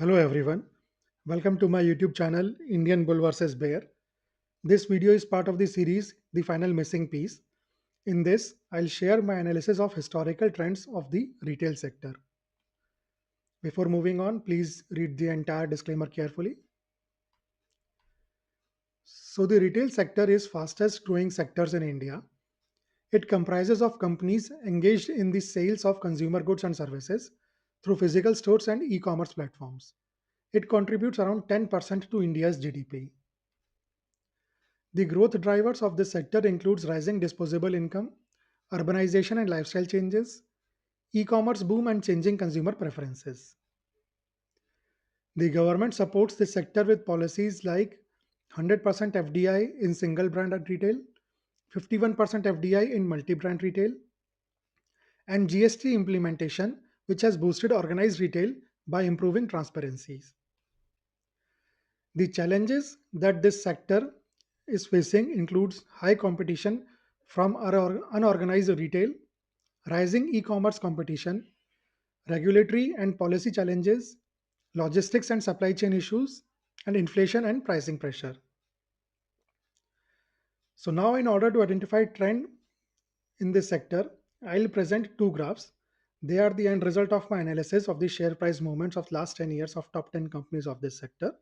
Hello everyone. Welcome to my YouTube channel Indian Bull vs Bear. This video is part of the series The Final Missing Piece. In this, I'll share my analysis of historical trends of the retail sector. Before moving on, please read the entire disclaimer carefully. So the retail sector is fastest growing sectors in India. It comprises of companies engaged in the sales of consumer goods and services through physical stores and e-commerce platforms. It contributes around 10% to India's GDP. The growth drivers of this sector includes rising disposable income, urbanization and lifestyle changes, e-commerce boom and changing consumer preferences. The government supports this sector with policies like 100% FDI in single brand at retail, 51% FDI in multi-brand retail, and GST implementation which has boosted organized retail by improving transparencies. The challenges that this sector is facing includes high competition from unorganized retail, rising e-commerce competition, regulatory and policy challenges, logistics and supply chain issues, and inflation and pricing pressure. So now in order to identify trend in this sector, I'll present two graphs. They are the end result of my analysis of the share price movements of last 10 years of top 10 companies of this sector.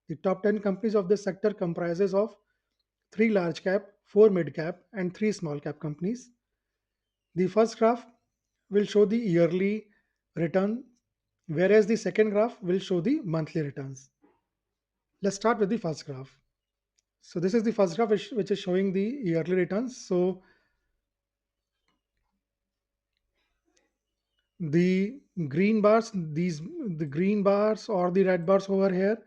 The top 10 companies of this sector comprises of 3 large cap, 4 mid cap, and 3 small cap companies. The first graph will show the yearly return, whereas the second graph will show the monthly returns. Let's start with the first graph. So this is the first graph which is showing the yearly returns. So the green bars, the green bars or the red bars over here,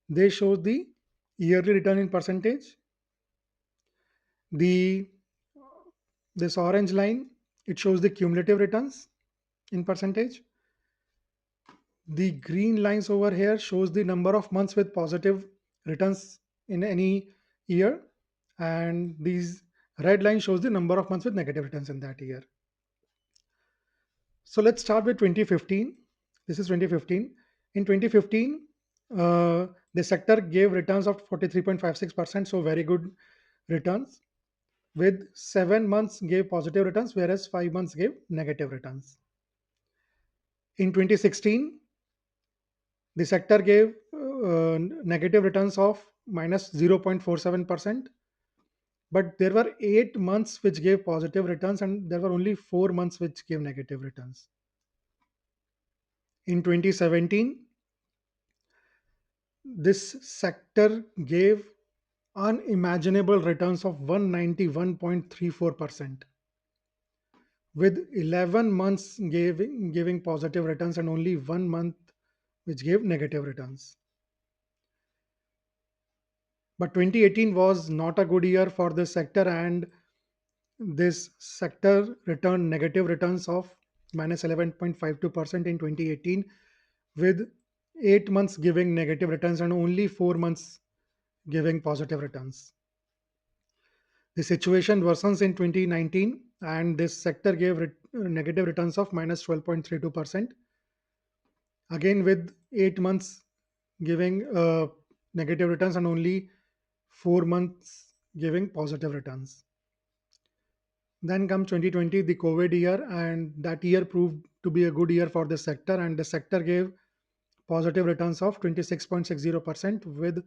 they show the yearly return in percentage. The This orange line, it shows the cumulative returns in percentage. The green lines over here shows the number of months with positive returns in any year, and these red line shows the number of months with negative returns in that year. So let's start with 2015. This is 2015. In 2015, the sector gave returns of 43.56%, so very good returns. With 7 months gave positive returns, whereas 5 months gave negative returns. In 2016, the sector gave negative returns of minus 0.47%, but there were 8 months which gave positive returns, and there were only 4 months which gave negative returns. In 2017, this sector gave unimaginable returns of 191.34%, with 11 months giving positive returns and only 1 month which gave negative returns. But 2018 was not a good year for this sector, and this sector returned negative returns of minus 11.52% in 2018, with 8 months giving negative returns and only 4 months giving positive returns. The situation worsens in 2019, and this sector gave negative returns of minus 12.32%, again with 8 months giving negative returns and only 4 months giving positive returns. Then comes 2020, the COVID year, and that year proved to be a good year for the sector, and the sector gave positive returns of 26.60%, with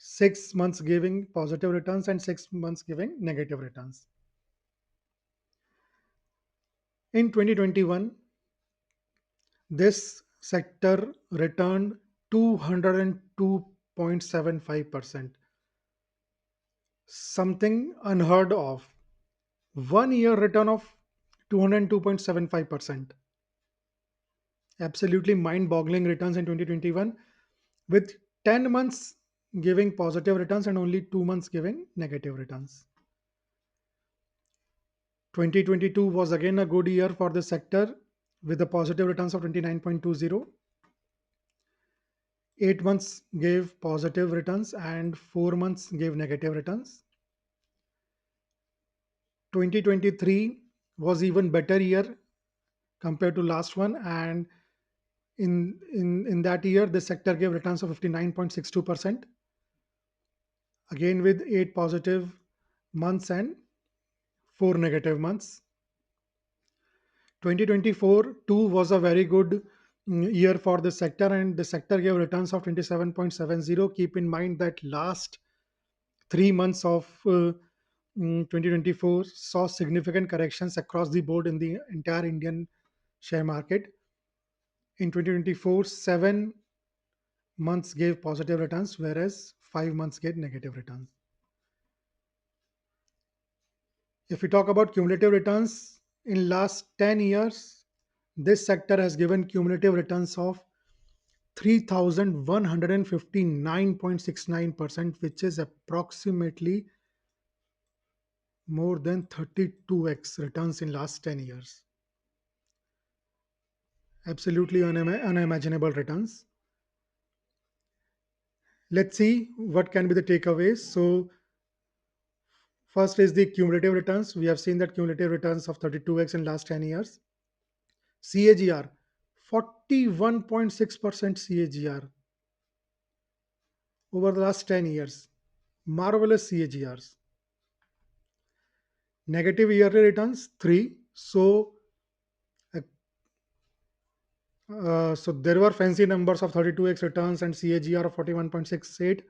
6 months giving positive returns and 6 months giving negative returns. In 2021, this sector returned 202.75%, something unheard of. 1 year return of 202.75%. Absolutely mind boggling returns in 2021, with 10 months giving positive returns and only 2 months giving negative returns. 2022 was again a good year for the sector with the positive returns of 29.20. 8 months gave positive returns and 4 months gave negative returns. 2023 was even better year compared to last one, and In that year, the sector gave returns of 59.62%, again with 8 positive months and 4 negative months. 2024 too was a very good year for the sector, and the sector gave returns of 27.70. Keep in mind that last 3 months of 2024 saw significant corrections across the board in the entire Indian share market. In 2024, 7 months gave positive returns, whereas 5 months gave negative returns. If we talk about cumulative returns in last 10 years, this sector has given cumulative returns of 3159.69%, which is approximately more than 32x returns in last 10 years. Absolutely unimaginable returns. Let's see what can be the takeaways. So, first is the cumulative returns. We have seen that cumulative returns of 32x in last 10 years. CAGR 41.6% CAGR over the last 10 years. Marvelous CAGRs. Negative yearly returns 3. So there were fancy numbers of 32x returns and CAGR of 41.68.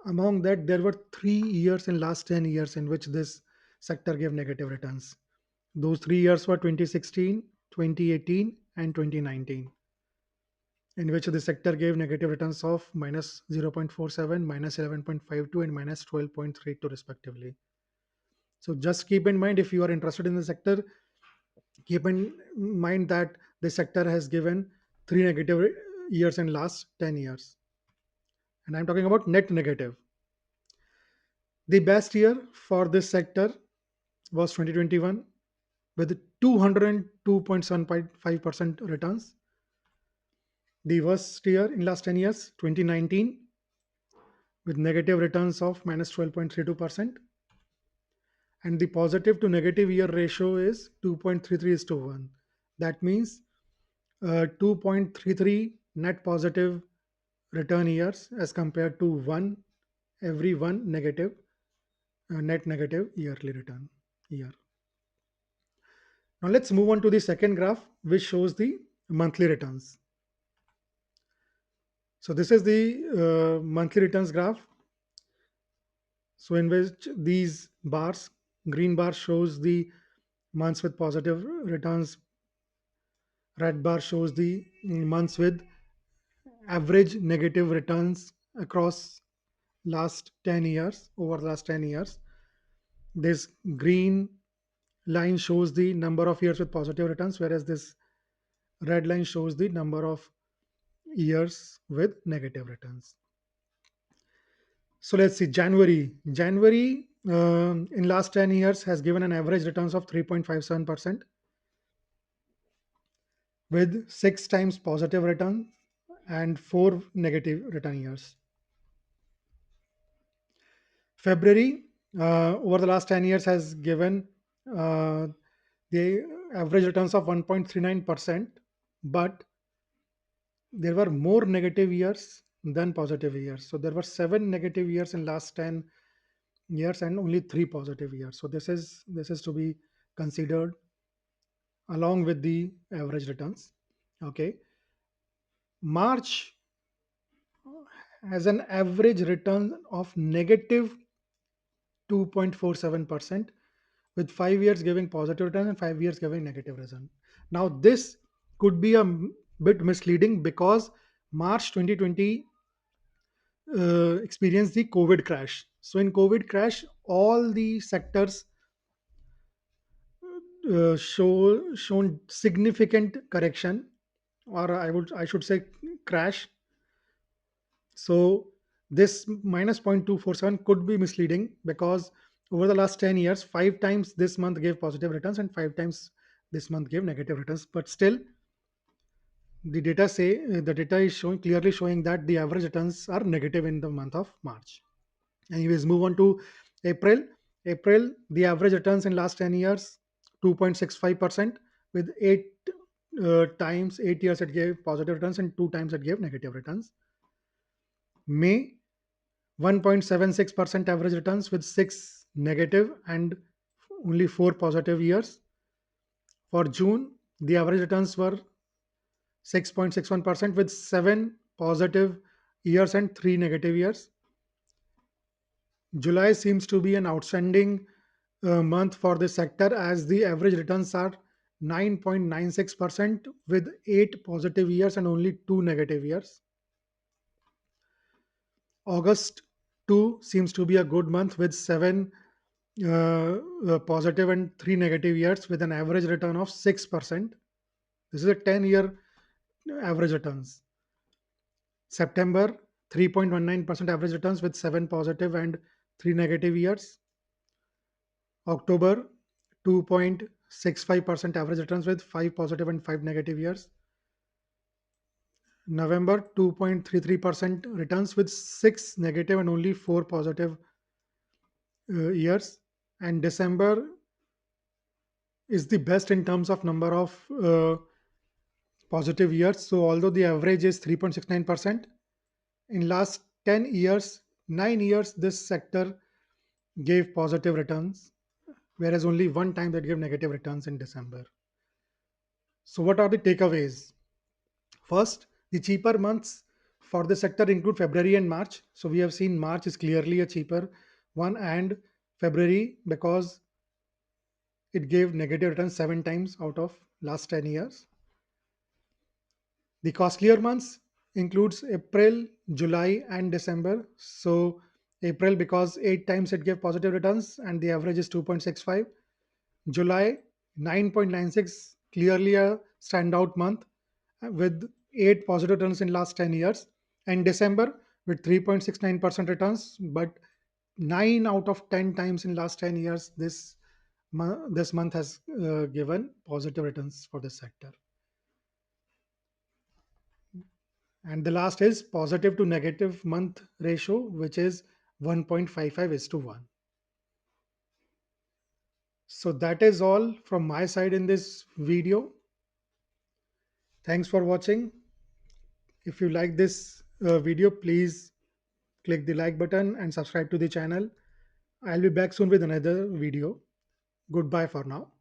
Among that, there were 3 years in last 10 years in which this sector gave negative returns. Those 3 years were 2016, 2018, and 2019, in which the sector gave negative returns of minus 0.47, minus 11.52, and minus 12.32 respectively. So just keep in mind, if you are interested in the sector, keep in mind that the sector has given 3 negative years in last 10 years. And I'm talking about net negative. The best year for this sector was 2021 with 202.75% returns. The worst year in last 10 years, 2019, with negative returns of minus 12.32%. And the positive to negative year ratio is 2.33 is to 1. That means 2.33 net positive return years as compared to 1 every 1 negative net negative yearly return year. Now let's move on to the second graph, which shows the monthly returns. So this is the monthly returns graph. So in which these bars, green bar shows the months with positive returns, red bar shows the months with average negative returns across last 10 years, over the last 10 years. This green line shows the number of years with positive returns, whereas this red line shows the number of years with negative returns. So let's see, January in last 10 years has given an average returns of 3.57% with 6 times positive return and 4 negative return years. February over the last 10 years has given uh, the average returns of 1.39%, but there were more negative years than positive years. So there were 7 negative years in last 10 years and only 3 positive years. So this is to be considered along with the average returns. Okay, March has an average return of negative 2.47%, with 5 years giving positive return and 5 years giving negative return. Now this could be a bit misleading because March 2020 experienced the COVID crash. So in COVID crash, all the sectors shown significant correction, or I should say crash. So this minus 0.247 could be misleading because over the last 10 years, 5 times this month gave positive returns and 5 times this month gave negative returns. But still, the data is showing clearly showing that the average returns are negative in the month of March. Anyways, move on to April. April, the average returns in last 10 years 2.65% with 8 times 8 years it gave positive returns and 2 times it gave negative returns. May, 1.76% average returns with 6 negative and only 4 positive years. For June, the average returns were 6.61% with 7 positive years and 3 negative years. July seems to be an outstanding month for this sector as the average returns are 9.96% with 8 positive years and only 2 negative years. August too seems to be a good month with 7 positive and 3 negative years with an average return of 6%. This is a 10-year average returns. September, 3.19% average returns with 7 positive and 3 negative years. October, 2.65% average returns with 5 positive and 5 negative years. November, 2.33% returns with 6 negative and only 4 positive years. And December is the best in terms of number of positive years. So although the average is 3.69%, in last 10 years, 9 years, this sector gave positive returns, whereas only one time that gave negative returns in December. So what are the takeaways? First, the cheaper months for the sector include February and March. So we have seen March is clearly a cheaper one, and February because it gave negative returns 7 times out of last 10 years. The costlier months includes April, July, and December. So April because 8 times it gave positive returns and the average is 2.65. July 9.96, clearly a standout month with 8 positive returns in last 10 years. And December with 3.69% returns, but 9 out of 10 times in last 10 years this month has given positive returns for this sector. And the last is positive to negative month ratio, which is 1.55 is to 1. So that is all from my side in this video. Thanks for watching. If you like this video, please click the like button and subscribe to the channel. I'll be back soon with another video. Goodbye for now.